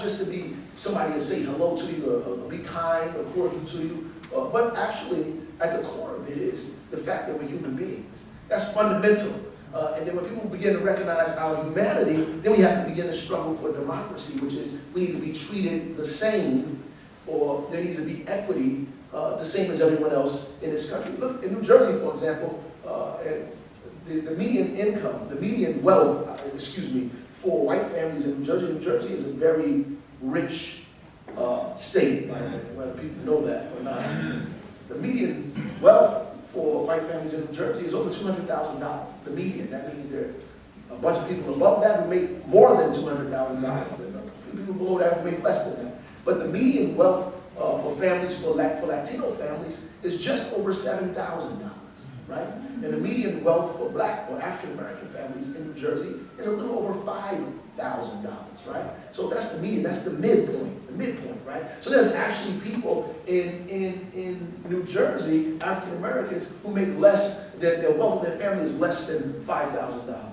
just to be somebody to say hello to you or be kind or cordial to you, but actually at the core of it is the fact that we're human beings. That's fundamental. And then when people begin to recognize our humanity, then we have to begin to struggle for democracy, which is we need to be treated the same, or there needs to be equity the same as everyone else in this country. Look, in New Jersey, for example, the median income, the median wealth, for white families in New Jersey is a very rich state, whether people know that or not. The median wealth for white families in New Jersey is over $200,000. The median, that means there are a bunch of people above that who make more than $200,000, and a few people below that who make less than that. But the median wealth for families, for Latino families, is just over $7,000, right? And the median wealth for Black or African American families in New Jersey is a little over $5,000, right? So that's the median, that's the midpoint, right? So there's actually people in New Jersey, African Americans, who make less, their wealth of their family is less than $5,000.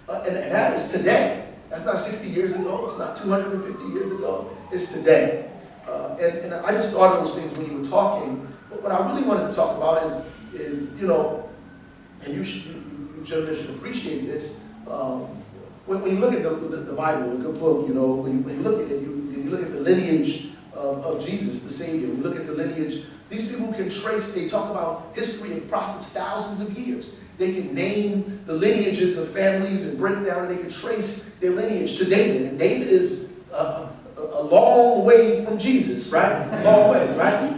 And that is today. That's not 60 years ago, it's not 250 years ago, it's today. And I just thought of those things when you were talking, but what I really wanted to talk about is you know, and you gentlemen should appreciate this, when you look at the Bible, a good book, you know, when you look at it, you look at the lineage of Jesus, the Savior, you look at the lineage, these people can trace, they talk about history of prophets thousands of years. They can name the lineages of families and break down, and they can trace their lineage to David. And David is a long way from Jesus, right? A long way, right?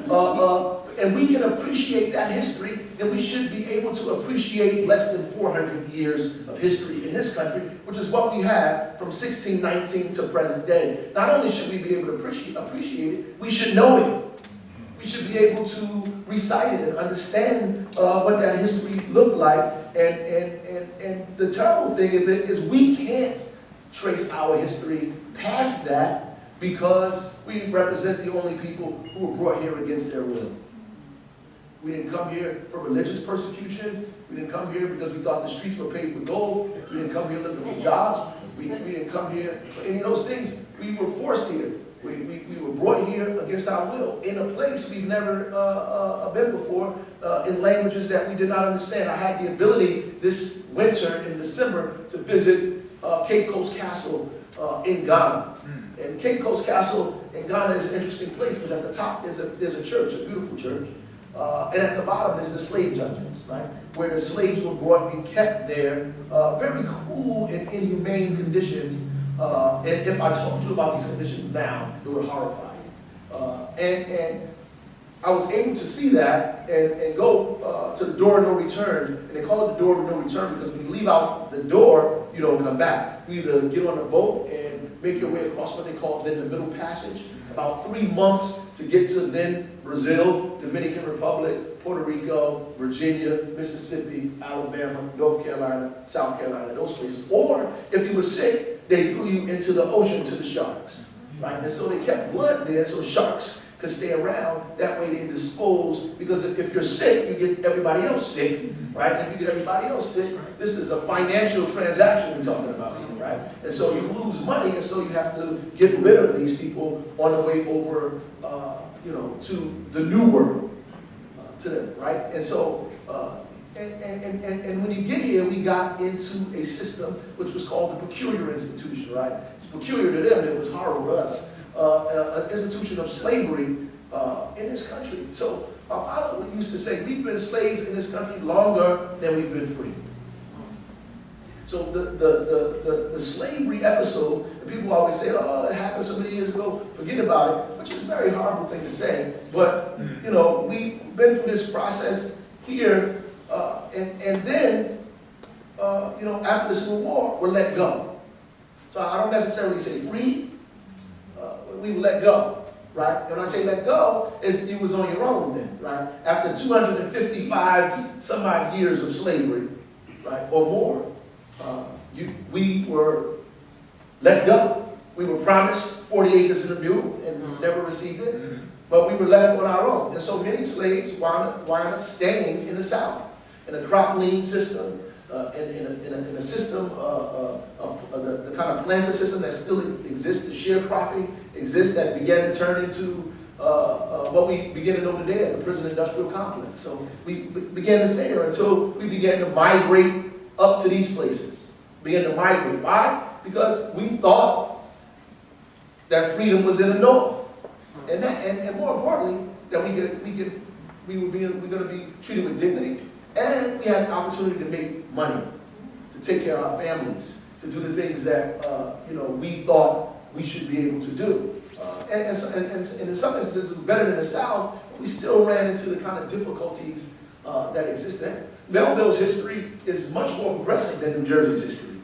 And we can appreciate that history, then we should be able to appreciate less than 400 years of history in this country, which is what we have from 1619 to present day. Not only should we be able to appreciate it, we should know it. We should be able to recite it and understand what that history looked like. And the terrible thing of it is we can't trace our history past that because we represent the only people who were brought here against their will. We didn't come here for religious persecution. We didn't come here because we thought the streets were paved with gold. We didn't come here looking for jobs. We didn't come here for any of those things. We were forced here. We were brought here against our will, in a place we've never been before, in languages that we did not understand. I had the ability this winter in December to visit Cape Coast Castle in Ghana. And Cape Coast Castle in Ghana is an interesting place because at the top there's a church, a beautiful church. And at the bottom is the slave dungeons, right? Where the slaves were brought and kept there, very cruel and inhumane conditions. And if I told you about these conditions now, it would horrify you. And I was able to see that and go to the door of no return. And they call it the door of no return because when you leave out the door, you don't come back. You either get on a boat and make your way across what they call then the Middle Passage. About 3 months to get to then Brazil, Dominican Republic, Puerto Rico, Virginia, Mississippi, Alabama, North Carolina, South Carolina, those places. Or if you were sick, they threw you into the ocean to the sharks, right? And so they kept blood there so sharks could stay around. That way they dispose, because if you're sick, you get everybody else sick, right? If you get everybody else sick, this is a financial transaction we're talking about here, right? And so you lose money, and so you have to get rid of these people on the way over, to the new world, to them, right? And so, and when you get here, we got into a system which was called the peculiar institution, right? It's peculiar to them, it was horrible to us. An institution of slavery in this country. So my father used to say, we've been slaves in this country longer than we've been free. So the slavery episode, and people always say, oh, it happened so many years ago, forget about it, which is a very horrible thing to say. But, you know, we've been through this process here, and then, after the Civil War, we're let go. So I don't necessarily say free, we were let go, right? When I say let go, it was on your own then, right? After 255 some odd years of slavery, right, or more, we were let go. We were promised 40 acres and a mule and never received it, but we were left on our own. And so many slaves wound up staying in the South, in a crop lien system, in a system of the kind of planter system that still exists, the sharecropping exists, that began to turn into what we begin to know today as the prison industrial complex. So we began to stay there until we began to migrate up to these places. Began to migrate. Why? Because we thought that freedom was in the north, and more importantly, that we're going to be treated with dignity, and we had an opportunity to make money, to take care of our families, to do the things that we thought we should be able to do. And in some instances, better than the South, we still ran into the kind of difficulties that exist there. Belleville's history is much more progressive than New Jersey's history.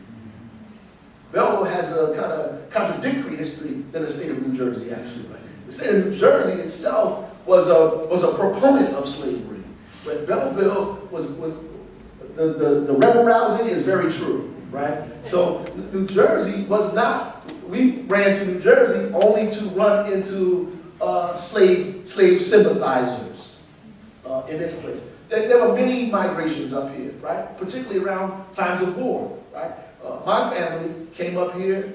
Belleville has a kind of contradictory history than the state of New Jersey, actually. The state of New Jersey itself was a proponent of slavery. But Belleville was the rebel rousing is very true, right? So New Jersey was not, we ran to New Jersey only to run into slave sympathizers in this place. There were many migrations up here, right? Particularly around times of war, right? My family came up here,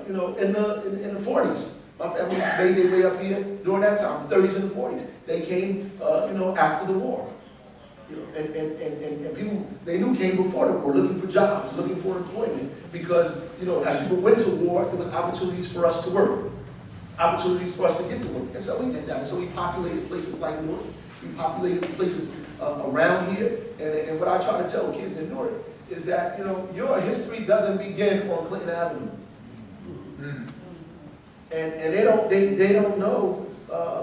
in the 40s. My family made their way up here during that time, 30s and the 40s. They came, after the war. And people they knew came before the war, looking for jobs, looking for employment, because as people went to war, there was opportunities for us to work, opportunities for us to get to work, and so we did that. And so we populated places like Newark, we populated places around here, and what I try to tell kids in Newark is that your history doesn't begin on Clinton Avenue, and they don't know.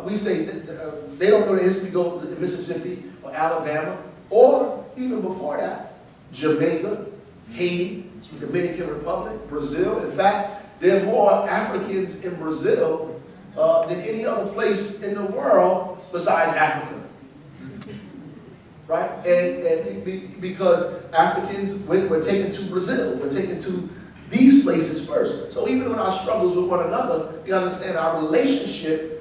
We say that, they don't know that history goes to Mississippi or Alabama, or even before that, Jamaica, Haiti, Dominican Republic, Brazil. In fact, there are more Africans in Brazil than any other place in the world besides Africa. Right? And because Africans were taken to Brazil, were taken to these places first. So even in our struggles with one another, we understand our relationship.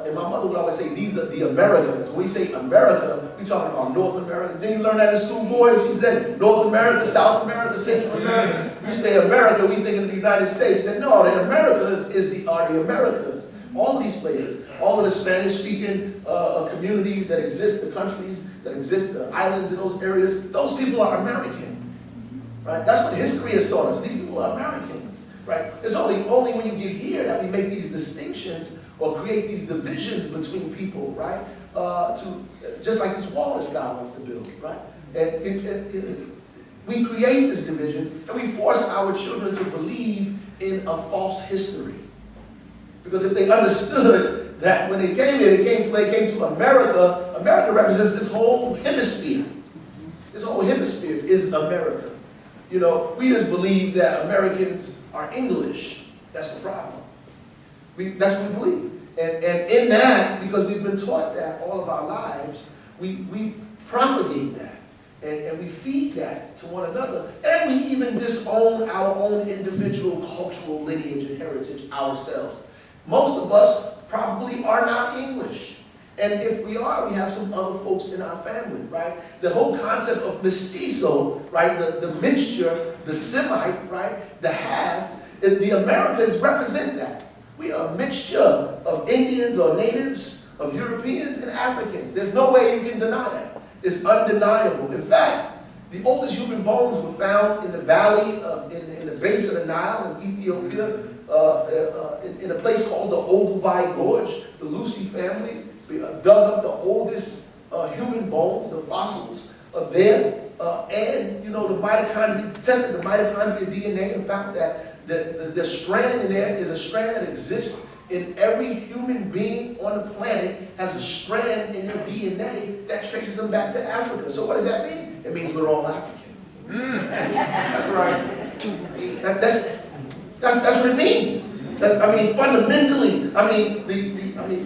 And my mother would always say, these are the Americans. When we say America, we're talking about North America. Then you learn that in school, boys. She said North America, South America, Central America. You say America, we think of the United States. She said, no, the Americas are the Americas. All of these places, all of the Spanish-speaking communities that exist, the countries that exist, the islands in those areas, those people are American. Right? That's what history has taught us. These people are Americans. Right? It's only when you get here that we make these distinctions or create these divisions between people, right? Just like this wall this guy wants to build, right? And we create this division, and we force our children to believe in a false history. Because if they understood that when they came here, they came to America, America represents this whole hemisphere. This whole hemisphere is America. We just believe that Americans are English. That's the problem. That's what we believe. And in that, because we've been taught that all of our lives, we propagate that. And we feed that to one another. And we even disown our own individual cultural lineage and heritage ourselves. Most of us probably are not English. And if we are, we have some other folks in our family, right? The whole concept of mestizo, right? The mixture, the Semite, right? The half, the Americas represent that. We are a mixture of Indians or natives, of Europeans and Africans. There's no way you can deny that. It's undeniable. In fact, the oldest human bones were found in the valley, in the base of the Nile in Ethiopia, in a place called the Olduvai Gorge. The Lucy family dug up the oldest human bones, the fossils there, and the mitochondria, tested the mitochondria DNA and found that the strand in there is a strand that exists in every human being on the planet, has a strand in their DNA that traces them back to Africa. So what does that mean? It means we're all African. That's right. That's what it means. Fundamentally,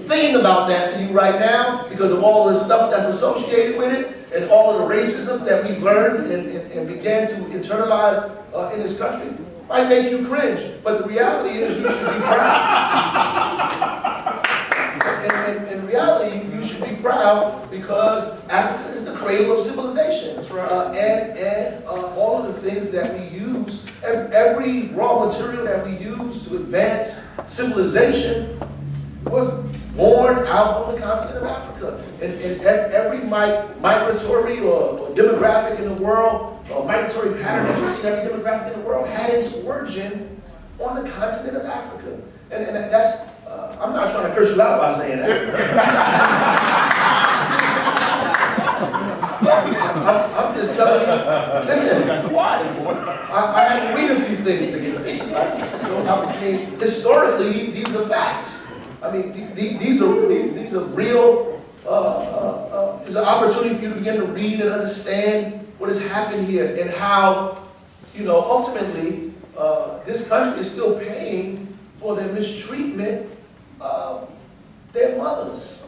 thinking about that to you right now, because of all the stuff that's associated with it, and all of the racism that we've learned and began to internalize in this country, might make you cringe. But the reality is you should be proud. In reality, you should be proud because Africa is the cradle of civilization. And all civilization was born out on the continent of Africa. And every migratory or demographic in the world, or migratory pattern that you see in every demographic in the world had its origin on the continent of Africa. And that's, I'm not trying to curse you out by saying that. I'm just telling you, listen, I had to read a few things to get this, right? So, I mean, historically, these are facts. I mean, these are real, there's an opportunity for you to begin to read and understand what has happened here and how, ultimately, this country is still paying for their mistreatment of their mothers.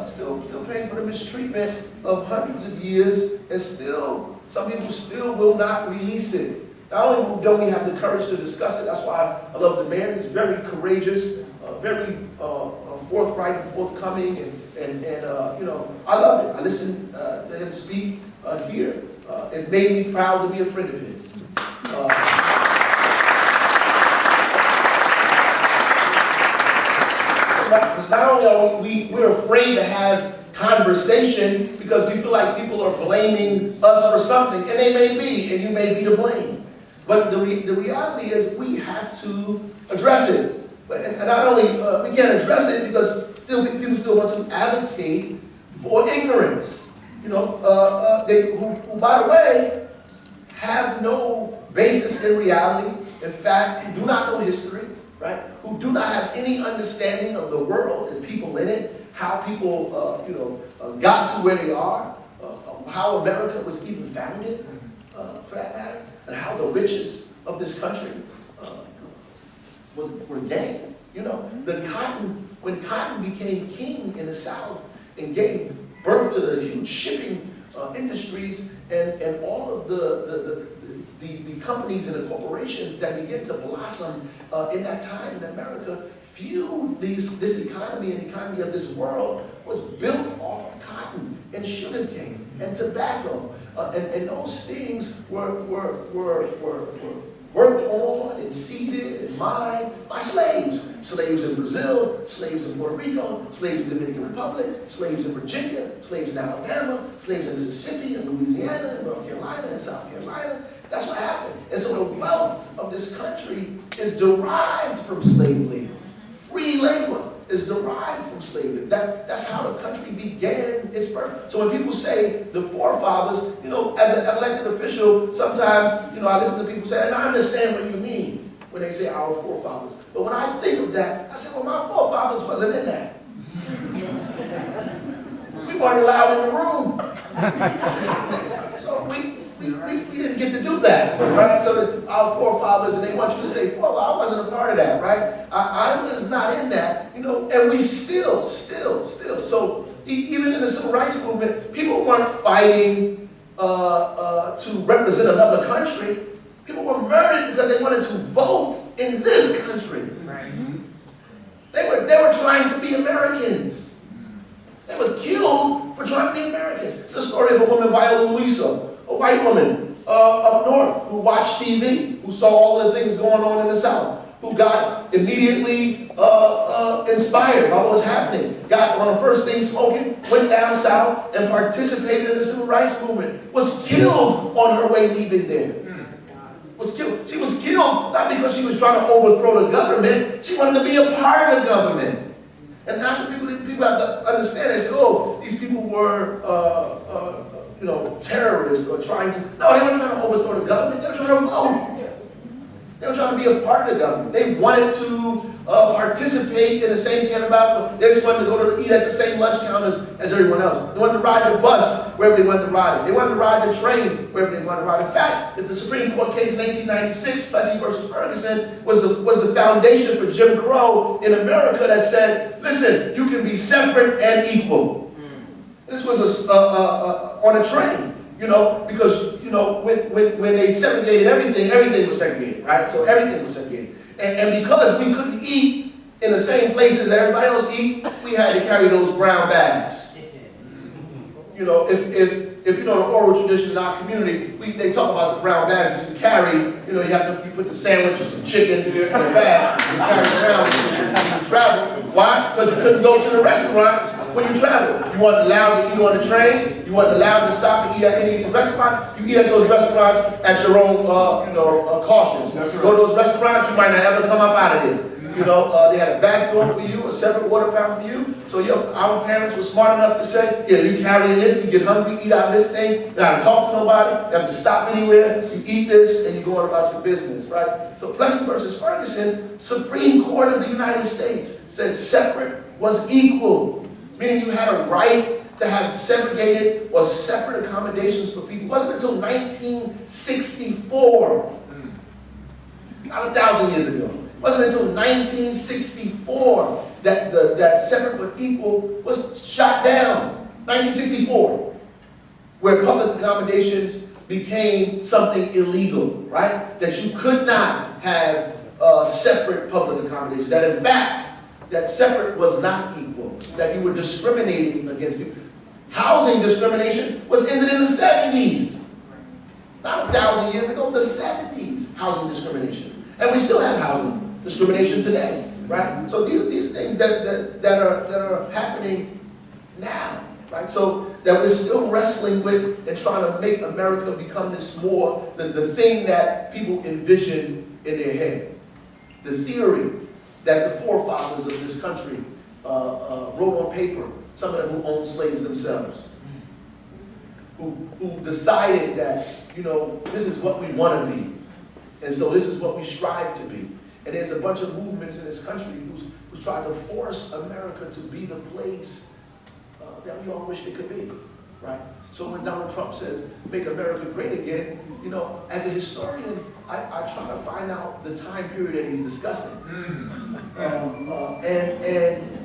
Still paying for the mistreatment of hundreds of years, and still, some people still will not release it. Not only don't we have the courage to discuss it, that's why I love the mayor. He's very courageous, very forthright and forthcoming, and I love it. I listened to him speak here. It made me proud to be a friend of his. Not only are we're afraid to have conversation because we feel like people are blaming us for something, and they may be, and you may be to blame. But the reality is we have to address it. And not only, we can't address it because people still want to advocate for ignorance. Who, by the way, have no basis in reality. In fact, who do not know history, right? Who do not have any understanding of the world and people in it, how people, got to where they are, how America was even founded, for that matter, and how the riches of this country were gained. When cotton became king in the South and gave birth to the huge shipping industries and all of the companies and the corporations that began to blossom in that time in America, fueled this economy, and the economy of this world was built off of cotton and sugarcane and tobacco. And those things were worked on and seeded and mined by slaves. Slaves in Brazil, slaves in Puerto Rico, slaves in the Dominican Republic, slaves in Virginia, slaves in Alabama, slaves in Mississippi and Louisiana and North Carolina and South Carolina. That's what happened. And so the wealth of this country is derived from slavery. Free labor is derived from slavery. That's how the country began its birth. So when people say the forefathers, as an elected official, sometimes, I listen to people say, and I understand what you mean when they say our forefathers. But when I think of that, I say, well, my forefathers wasn't in that. We weren't allowed in the room. So we didn't get to do that, right? So our forefathers, and they want you to say, well, I wasn't a part of that, right? I was not in that, and we still. So even in the civil rights movement, people weren't fighting to represent another country. People were murdered because they wanted to vote in this country. Right. They were trying to be Americans. They were killed for trying to be Americans. It's the story of a woman, Viola Luiso, a white woman up north who watched TV, who saw all of the things going on in the South, who got immediately inspired by what was happening, got on the first thing smoking, went down south and participated in the civil rights movement, was killed on her way leaving there. Was killed. She was killed not because she was trying to overthrow the government, she wanted to be a part of the government. And that's what people have to understand. They say, oh, these people were terrorists or trying to, no, they weren't trying to overthrow the government, they were trying to vote. They were trying to be a part of the government. They wanted to participate in the same thing about. They just wanted to go to eat at the same lunch counters as everyone else. They wanted to ride the bus wherever they wanted to ride it. They wanted to ride the train wherever they wanted to ride it. In fact, the Supreme Court case in 1896, Plessy versus Ferguson, was the foundation for Jim Crow in America that said, listen, you can be separate and equal. This was on a train. Because, when they segregated everything was segregated, right? So everything was segregated. And because we couldn't eat in the same places that everybody else eat, we had to carry those brown bags. If if you know the oral tradition in our community, they talk about the brown bag you used to carry. You know, you put the sandwich or some chicken in the bag, you carry it around when you travel. Why? Because you couldn't go to the restaurants when you travel. You weren't allowed to eat on the train. You weren't allowed to stop and eat at any of these restaurants. You eat at those restaurants at your own, caution. Right. Go to those restaurants, you might not ever come up out of there. You know, they had a back door for you, a separate water fountain for you. So our parents were smart enough to say, yeah, you carry this, you get hungry, eat out of this thing, you don't have to talk to nobody, you have to stop anywhere, you eat this, and you go on about your business, right? So Plessy versus Ferguson, Supreme Court of the United States said separate was equal, meaning you had a right to have segregated or separate accommodations for people. It wasn't until 1964, not 1,000 years ago. It wasn't until 1964 that separate but equal was shot down. 1964, where public accommodations became something illegal, right? That you could not have separate public accommodations. That in fact, that separate was not equal. That you were discriminating against people. Housing discrimination was ended in the 70s. Not 1,000 years ago, the 70s, housing discrimination. And we still have housing discrimination today, right? So these things that are happening now, right? So that we're still wrestling with and trying to make America become this more, the thing that people envision in their head. The theory that the forefathers of this country wrote on paper, some of them who owned slaves themselves, who decided that, this is what we want to be. And so this is what we strive to be. And there's a bunch of movements in this country who's trying to force America to be the place that we all wish it could be, right? So when Donald Trump says, make America great again, as a historian, I try to find out the time period that he's discussing. And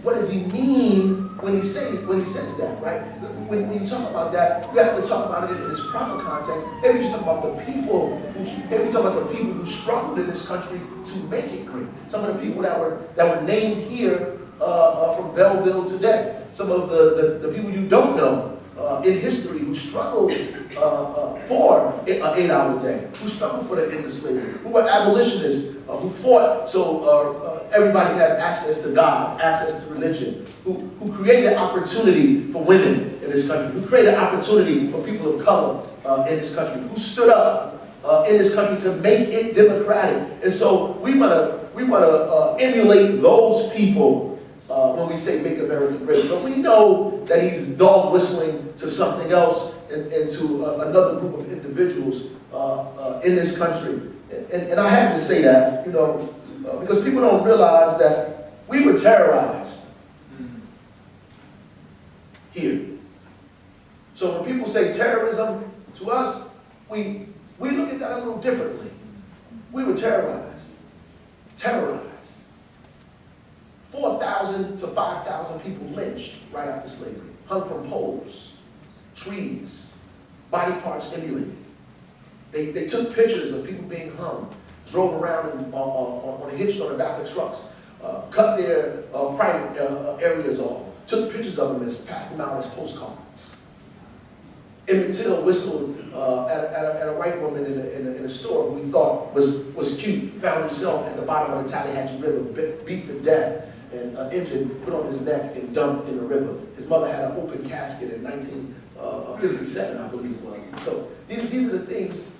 what does he mean when he says that, right? When you talk about that, we have to talk about it in its proper context. Maybe you talk about the people who struggled in this country to make it great. Some of the people that were named here from Belleville today. Some of the people you don't know in history who struggled for an 8-hour day, who struggled for the end of slavery, who were abolitionists, who fought so everybody had access to God, access to religion, who created opportunity for women in this country, who created opportunity for people of color in this country, who stood up in this country to make it democratic. And so we want to emulate those people when we say make America great. But we know that he's dog whistling to something else and to another group of individuals in this country. And I have to say that, because people don't realize that we were terrorized here. So when people say terrorism to us, we look at that a little differently. We were terrorized. 4,000 to 5,000 people lynched right after slavery, hung from poles, trees, body parts emulated. They took pictures of people being hung, drove around on a hitch on the back of trucks, cut their private areas off, took pictures of them and passed them out as postcards. Emmett Till whistled at a white woman in a store who he thought was cute, found himself at the bottom of the Tallahatchie River, beat to death, and an engine put on his neck and dumped in the river. His mother had an open casket in 1957, I believe it was. So these are the things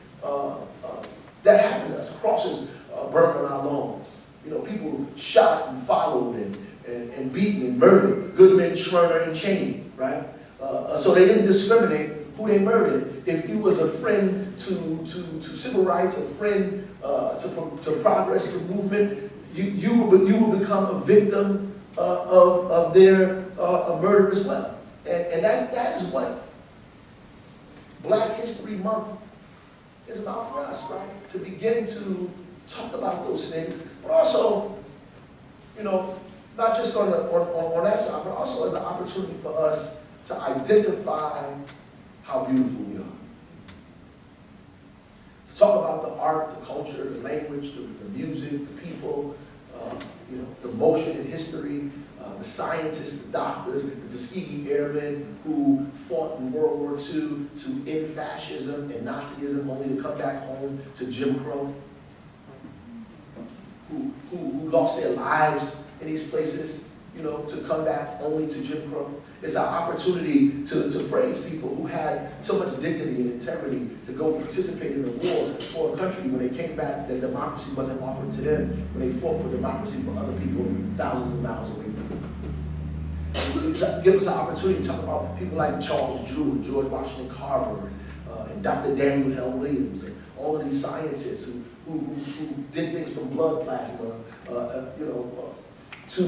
that happened to us. Crosses burned on our lawns. People shot and followed and beaten and murdered. Goodman, Schwerner, and Cheney, right? So they didn't discriminate who they murdered. If you was a friend to civil rights, a friend to progress, to movement, you will become a victim of their murder as well. And that is what Black History Month is about for us, right? To begin to talk about those things, but also, not just on that side, but also as an opportunity for us to identify how beautiful we are. To talk about the art, the culture, the language, the music, the people, the motion in history, the scientists, the doctors, the Tuskegee Airmen who fought in World War II to end fascism and Nazism only to come back home to Jim Crow, who lost their lives in these places, to come back only to Jim Crow. It's our opportunity to praise people who had so much dignity and integrity to go participate in a war for a country when they came back that democracy wasn't offered to them, when they fought for democracy for other people thousands of miles away from them. Give us an opportunity to talk about people like Charles Drew and George Washington Carver and Dr. Daniel L. Williams and all of these scientists who did things from blood plasma, to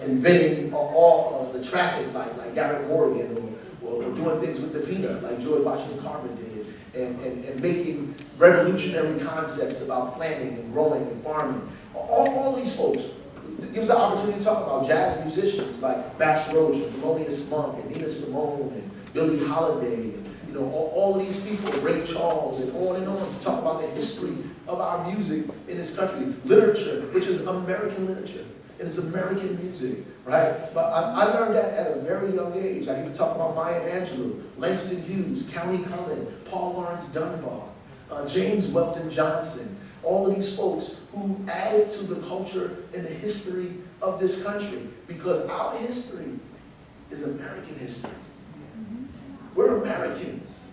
inventing all the traffic like Garrett Morgan, or doing things with the peanut like George Washington Carver did, and making revolutionary concepts about planting and growing and farming. All these folks. It gives us an opportunity to talk about jazz musicians like Max Roach and Thelonious Monk and Nina Simone and Billie Holiday, and all of these people, Ray Charles, and on, to talk about the history of our music in this country. Literature, which is American literature. It is American music, right? But I learned that at a very young age. I get to talk about Maya Angelou, Langston Hughes, County Cullen, Paul Laurence Dunbar, James Weldon Johnson, all of these folks who added to the culture and the history of this country, because our history is American history. We're Americans.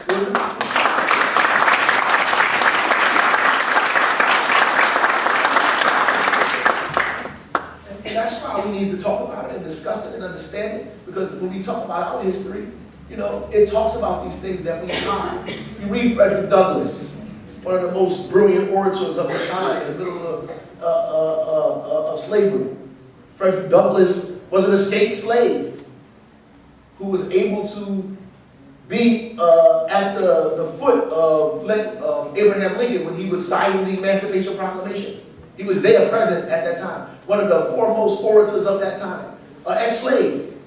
We're Americans. And that's why we need to talk about it and discuss it and understand it, because when we talk about our history, it talks about these things that we find. You read Frederick Douglass, one of the most brilliant orators of his time in the middle of slavery. Frederick Douglass was an escaped slave who was able to be at the foot of Abraham Lincoln when he was signing the Emancipation Proclamation. He was there present at that time. One of the foremost orators of that time. Ex-slave,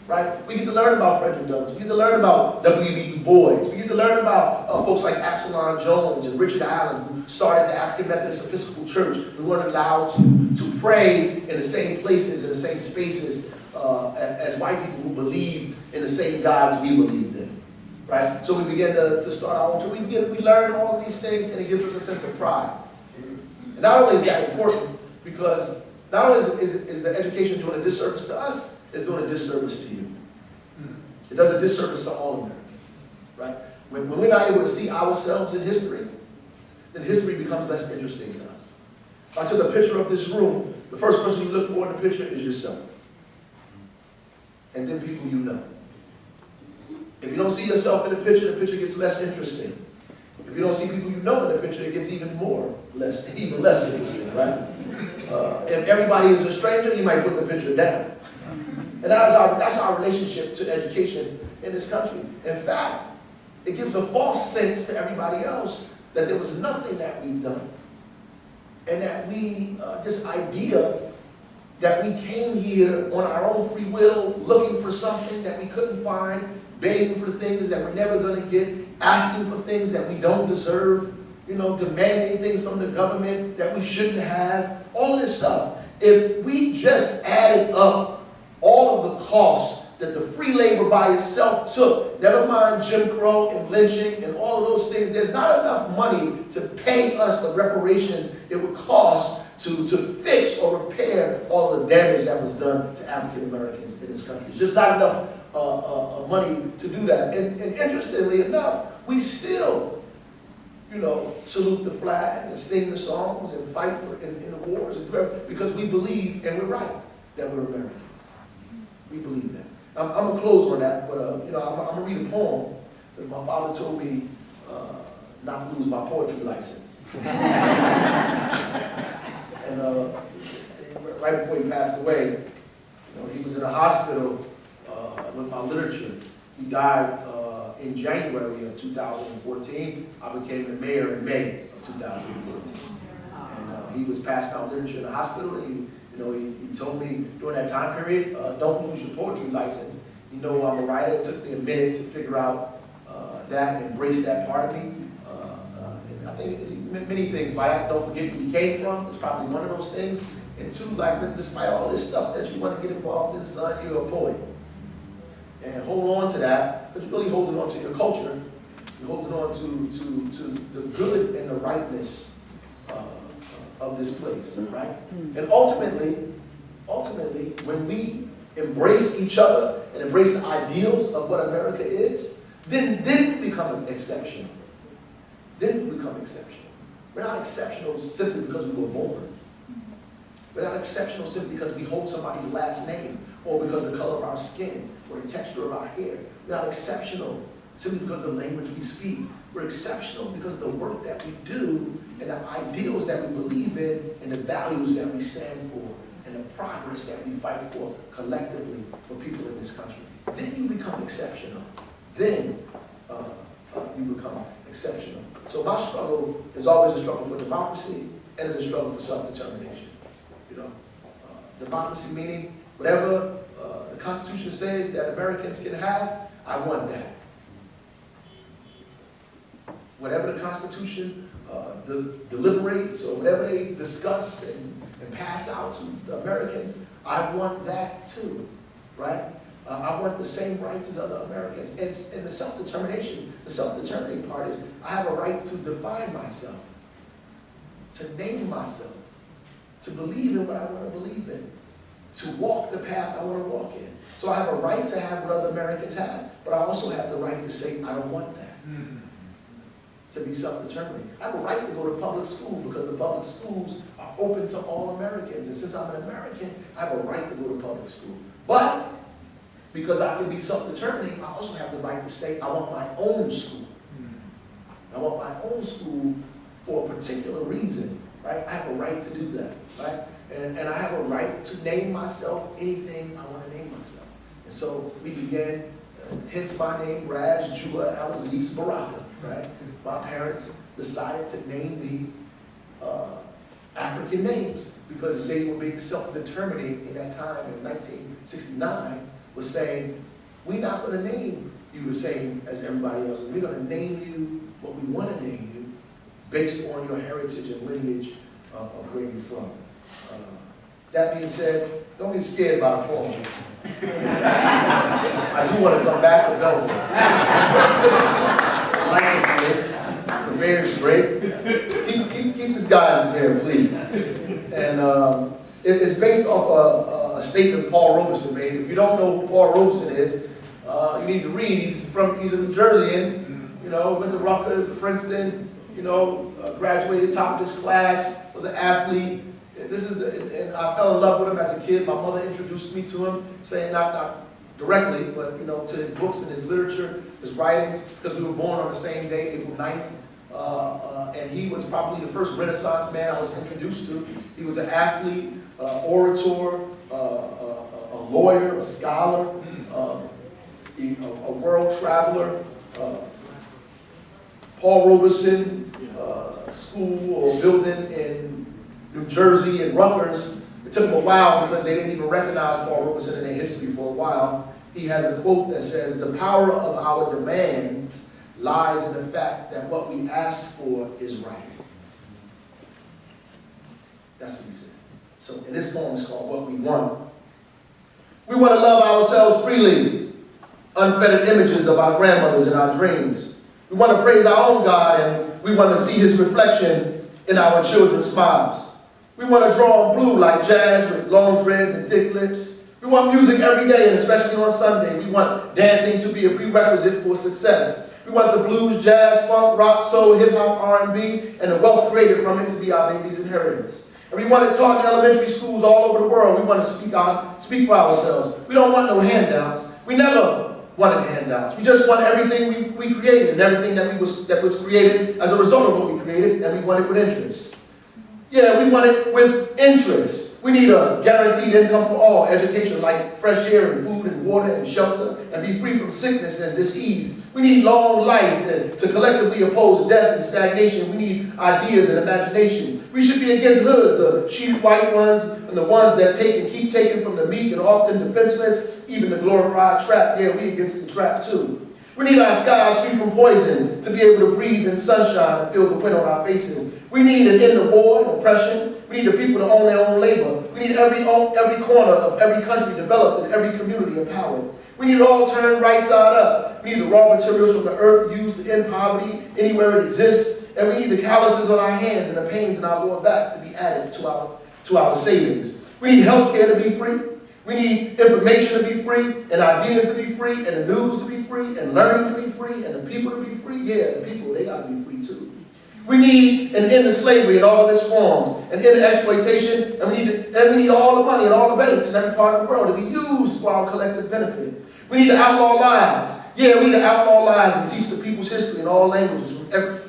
right? We get to learn about Frederick Douglass. We get to learn about W.B. Du Bois. We get to learn about folks like Absalom Jones and Richard Allen, who started the African Methodist Episcopal Church. We weren't allowed to pray in the same places, in the same spaces as white people who believe in the same gods we believed in, right? So we begin to start our own church. We learn all of these things, and it gives us a sense of pride. And not only is that important, because not only is the education doing a disservice to us, it's doing a disservice to you. It does a disservice to all Americans, right? When we're not able to see ourselves in history, then history becomes less interesting to us. If I took a picture of this room, the first person you look for in the picture is yourself. And then people you know. If you don't see yourself in the picture gets less interesting. If you don't see people you know in the picture, it gets even less interesting, right? If everybody is a stranger, you might put the picture down. And that's our relationship to education in this country. In fact, it gives a false sense to everybody else that there was nothing that we've done. And that this idea that we came here on our own free will, looking for something that we couldn't find, begging for things that we're never going to get, asking for things that we don't deserve, demanding things from the government that we shouldn't have, all this stuff. If we just added up all of the costs that the free labor by itself took, never mind Jim Crow and lynching and all of those things, there's not enough money to pay us the reparations it would cost to fix or repair all of the damage that was done to African Americans in this country. It's just not enough money to do that. And interestingly enough, we still, salute the flag and sing the songs and fight in the wars and because we believe, and we're right, that we're Americans. We believe that. I'm going to close on that, but I'm going to read a poem because my father told me not to lose my poetry license. And right before he passed away, he was in a hospital with my literature. He died in January of 2014. I became the mayor in May of 2014. And he was passing out literature in the hospital. And he told me during that time period, don't lose your poetry license. I'm a writer. It took me a minute to figure out that and embrace that part of me. And I think many things. Don't forget where you came from. It's probably one of those things. And two, like, despite all this stuff that you want to get involved in, son, you're a poet. And hold on to that, because you're really holding on to your culture. You're holding on to the good and the rightness of this place, right? And ultimately, when we embrace each other and embrace the ideals of what America is, then we become exceptional. Then we become exceptional. We're not exceptional simply because we were born. We're not exceptional simply because we hold somebody's last name, or because of the color of our skin, or the texture of our hair. We're not exceptional simply because of the language we speak. We're exceptional because of the work that we do, and the ideals that we believe in, and the values that we stand for, and the progress that we fight for collectively for people in this country. Then you become exceptional. Then you become exceptional. So my struggle is always a struggle for democracy, and it's a struggle for self-determination. You know, democracy meaning whatever the Constitution says that Americans can have, I want that. Whatever the Constitution deliberates, or whatever they discuss and pass out to the Americans, I want that too, right? I want the same rights as other Americans. And the self-determining part is I have a right to define myself, to name myself, to believe in what I want to believe in, to walk the path I want to walk in. So I have a right to have what other Americans have, but I also have the right to say I don't want that. To be self-determining. I have a right to go to public school because the public schools are open to all Americans. And since I'm an American, I have a right to go to public school. But because I can be self-determining, I also have the right to say I want my own school. I want my own school for a particular reason, right? I have a right to do that, right? And I have a right to name myself anything I want to name myself. And so we began, hence my name, Ras Baraka, right? My parents decided to name me African names because they were being self-determining in that time in 1969, was saying, we're not going to name you the same as everybody else. We're going to name you what we want to name you based on your heritage and lineage of where you're from. That being said, don't get scared by the poem. I do want to come back to Belleville. I like this place. The mayor's great. Keep this guy prepared, please. And it's based off a statement Paul Robeson made. If you don't know who Paul Robeson is, you need to read. He's a New Jerseyan, you know, went to Rutgers, Princeton, you know, graduated top of his class, was an athlete. And I fell in love with him as a kid. My mother introduced me to him, saying not directly, but you know, to his books and his literature, his writings, because we were born on the same day, April 9th. And he was probably the first Renaissance man I was introduced to. He was an athlete, orator, a lawyer, a scholar, a world traveler. Paul Robeson School or building in New Jersey and Rutgers. It took them a while because they didn't even recognize Paul Robeson in their history for a while. He has a quote that says, "The power of our demands lies in the fact that what we ask for is right." That's what he said. So, and this poem is called What We Want. We want to love ourselves freely, unfettered images of our grandmothers and our dreams. We want to praise our own God, and we want to see his reflection in our children's smiles. We want to draw on blue like jazz with long dreads and thick lips. We want music every day, and especially on Sunday. We want dancing to be a prerequisite for success. We want the blues, jazz, funk, rock, soul, hip-hop, R&B, and the wealth created from it to be our baby's inheritance. And we want it taught in elementary schools all over the world. We want to speak for ourselves. We don't want no handouts. We never wanted handouts. We just want everything we created, and everything that was created as a result of what we created, and we want it with interest. Yeah, we want it with interest. We need a guaranteed income for all, education like fresh air and food and water and shelter, and be free from sickness and disease. We need long life and to collectively oppose death and stagnation. We need ideas and imagination. We should be against hoods, the cheap white ones and the ones that take and keep taking from the meek and often defenseless, even the glorified trap. Yeah, we against the trap too. We need our skies free from poison to be able to breathe in sunshine and feel the wind on our faces. We need an end to war and oppression. We We need the people to own their own labor. We need every corner of every country developed and every community empowered. We need it all turned right side up. We need the raw materials from the earth used to end poverty anywhere it exists. And we need the calluses on our hands and the pains in our lower back to be added to our savings. We need healthcare to be free. We need information to be free, and ideas to be free, and the news to be free, and learning to be free, and the people to be free. Yeah, the people, they got to be free too. We need an end to slavery in all of its forms, an end to exploitation, and we need all the money and all the banks in every part of the world to be used for our collective benefit. We need to outlaw lies. Yeah, we need to outlaw lies and teach the people's history in all languages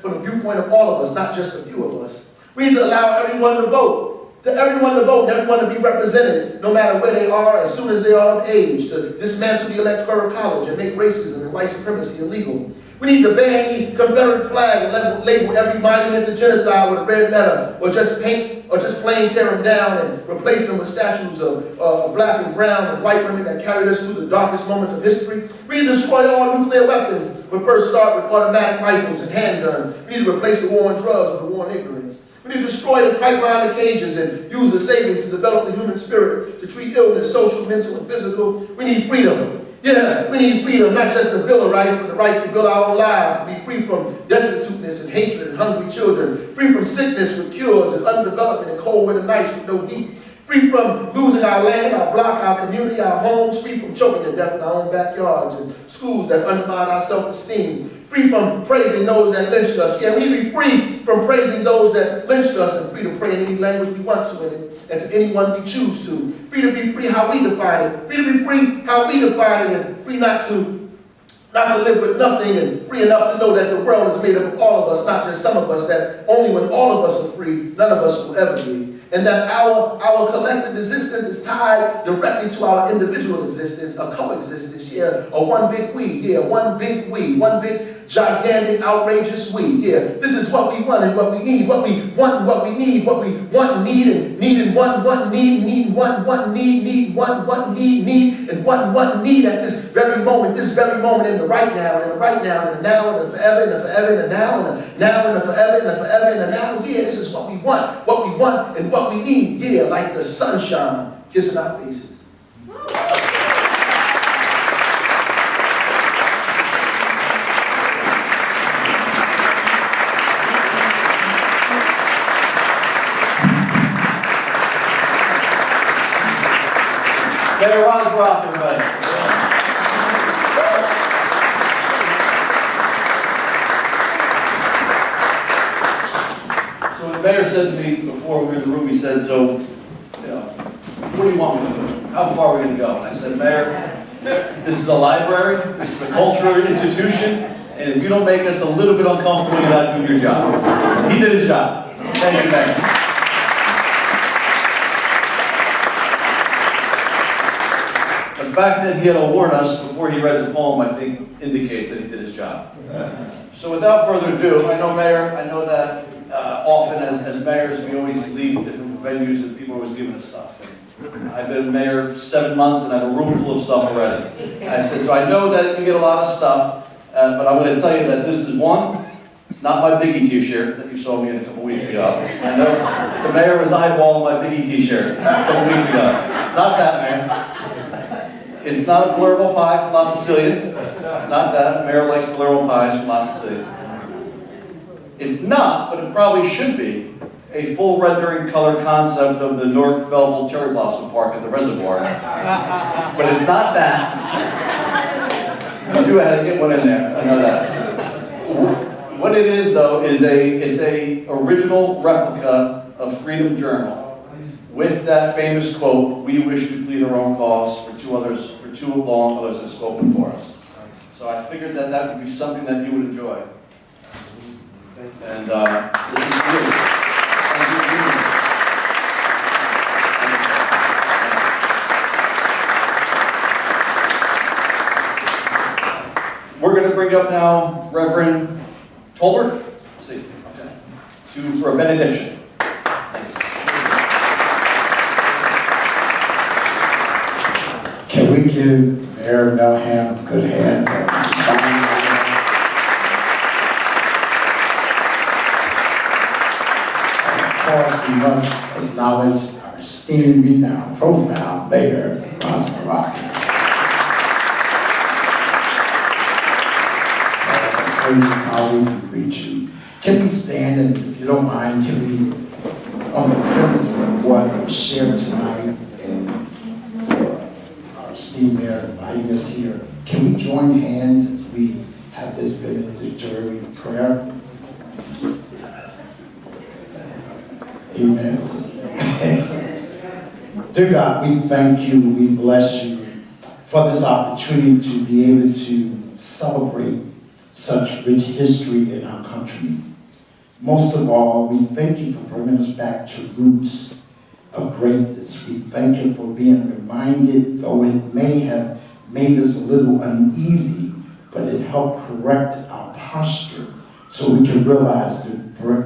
from the viewpoint of all of us, not just a few of us. We need to allow everyone to vote. And everyone to be represented, no matter where they are, as soon as they are of age, to dismantle the electoral college and make racism and white supremacy illegal. We need to ban the Confederate flag and label every monument to genocide with a red letter, or just plain tear them down and replace them with statues of black and brown and white women that carried us through the darkest moments of history. We need to destroy all nuclear weapons, but first start with automatic rifles and handguns. We need to replace the war on drugs with the war on ignorance. We need to destroy the pipeline of cages and use the savings to develop the human spirit, to treat illness, social, mental, and physical. We need freedom. Yeah, we need freedom, not just the Bill of Rights, but the rights to build our own lives, to be free from destituteness and hatred and hungry children, free from sickness with cures and underdevelopment and cold winter nights with no heat, free from losing our land, our block, our community, our homes, free from choking to death in our own backyards and schools that undermine our self-esteem, free from praising those that lynched us. Yeah, we need to be free from praising those that lynched us, and free to pray in any language we want to and to anyone we choose to. Free to be free how we define it. Free to be free how we define it, and free not to live with nothing, and free enough to know that the world is made up of all of us, not just some of us, that only when all of us are free, none of us will ever be. And that our collective existence is tied directly to our individual existence, a coexistence, yeah, a one big we, yeah, one big we, one big gigantic, outrageous we, yeah. This is what we want and what we need, what we want and what we need, what we want, need and want, need, want, need, want, need at this very moment in the right now, and the right now, and the now, and the forever, and the forever, and the now, and the now, and the forever, and the forever, and the now. Yeah, this is what we want, and what we need, yeah, like the sunshine kissing our faces. Mayor Ras Baraka, everybody. So the mayor said to me before we were in the room, he said, so, what do you want me to do? How far are we going to go? And I said, Mayor, this is a library, this is a cultural institution, and if you don't make us a little bit uncomfortable, you're not doing your job. He did his job. Thank you, Mayor. The fact that he had to warn us before he read the poem, I think, indicates that he did his job. So without further ado, I know that often as mayors, we always leave different venues and people are always giving us stuff. And I've been mayor 7 months and I have a room full of stuff already. I said, so I know that you get a lot of stuff, but I'm going to tell you that this is one. It's not my Biggie t-shirt that you saw me in a couple weeks ago. I know the mayor was eyeballing my Biggie t-shirt a couple weeks ago. It's not that, Mayor. It's not a Palermo pie from La Sicilia. It's not that. The mayor likes Palermo pies from La Sicilia. It's not, but it probably should be, a full rendering color concept of the Newark Belleville Cherry Blossom Park at the reservoir. But it's not that. You had to get one in there. I know that. What it is, though, is it's a original replica of Freedom Journal with that famous quote, "We wish to plead our own cause for too long others have spoken for us." So I figured that that would be something that you would enjoy. And this is for you. Thank you for being here. We're going to bring up now Reverend Tolbert, for a benediction. Can we give Mayor Melham a good hand? Of course, we must acknowledge our esteemed, renowned, profound Mayor, Ras Baraka. Colleague, we greet you. Can we stand, and if you don't mind, can we, on the premise of what was shared tonight, and for our esteemed Mayor inviting us here, can we join hands as we have this benedictory prayer? Amen. Dear God, we thank you, we bless you for this opportunity to be able to celebrate such rich history in our country. Most of all, we thank you for bringing us back to roots of greatness. We thank you for being reminded, though it may have made us a little uneasy, but it helped correct our posture so we can realize the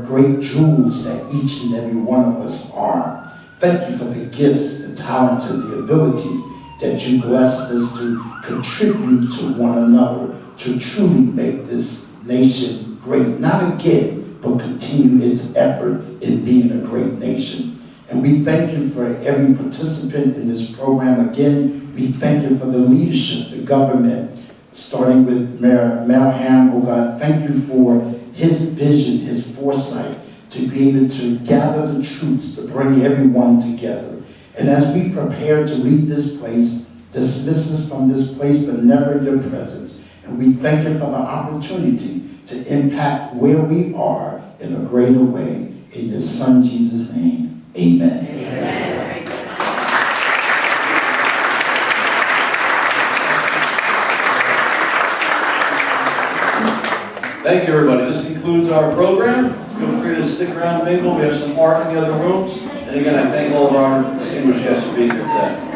great jewels that each and every one of us are. Thank you for the gifts, the talents, and the abilities that you blessed us to contribute to one another to truly make this nation great. Not again, but continue its effort in being a great nation. And we thank you for every participant in this program. Again, we thank you for the leadership, the government, starting with Mayor Melham. Oh God, thank you for his vision, his foresight, to be able to gather the troops, to bring everyone together. And as we prepare to leave this place, dismiss us from this place, but never your presence. And we thank you for the opportunity to impact where we are in a greater way. In your Son, Jesus' name, amen. Amen. Thank you, everybody. This concludes our program. Feel free to stick around and mingle. We have some art in the other rooms. And again, I thank all of our distinguished guests for being here today.